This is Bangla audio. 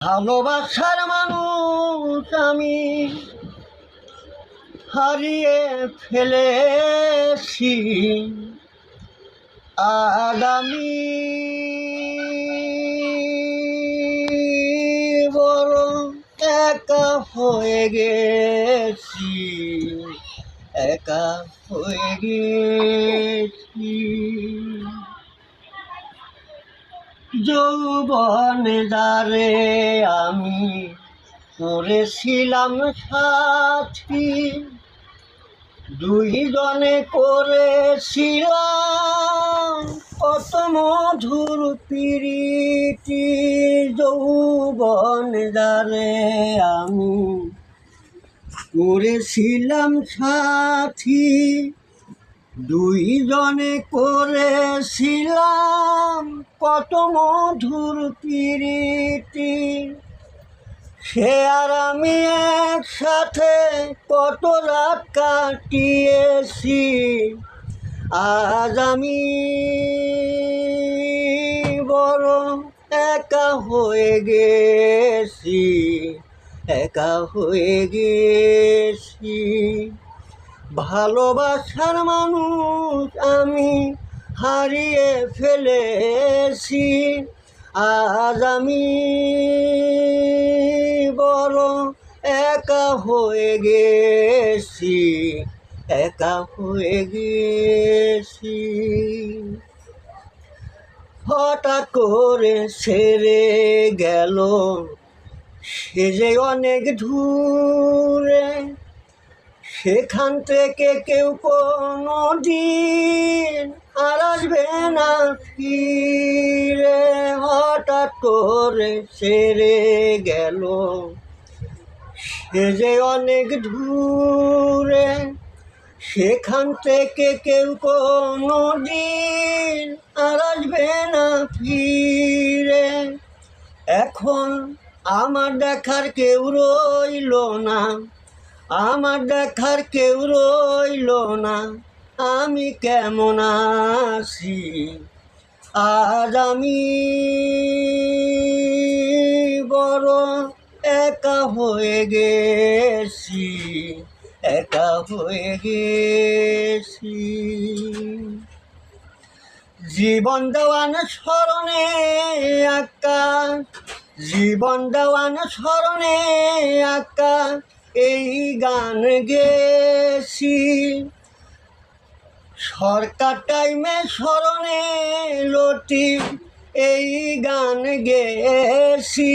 ভালোবাসার মানুষ আমি হারিয়ে ফেলেছি। আজ আমি বড় একা হয়ে গেছি, একা হয়ে গেছি। যৌবনে দ্বারে আমি করেছিলাম সাথী, দুইজনে করেছিলাম কত মধুর প্রীতি। যৌবনে দ্বারে আমি করেছিলাম সাথী, দুইজনে করেছিলাম কত মধুর প্রীতি। সে আর আমি একসাথে কত রাত কাটিয়েছি। আজ আমি বড় একা হয়ে গেছি, একা হয়ে গেছি। ভালোবাসার মানুষ আমি হারিয়ে ফেলেছি। আজ আমি বড় একা হয়ে গেছি, একা হয়ে গেছি। হঠাৎ করে ছেড়ে গেল সে যে অনেক দূরে, সেখান থেকে কেউ কোনো দিন আর আসবে না ফিরে। হঠাৎ করে ছেড়ে গেল সে যে অনেক দূরে, সেখান থেকে কেউ কোনো দিন আর আসবে না ফিরে। এখন আমার দেখার কেউ রইল না, আমার দেখার কেউ রইল না, আমি কেমন আছি। আজ আমি বড় একা হয়ে গেছি, একা হয়ে গেছি। জীবন দেওয়ান স্মরণে আঁকা, জীবন দেওয়ান স্মরণে আঁকা এই গান গেছি। সরকার টাইমে স্মরণে লটি এই গান গেছি।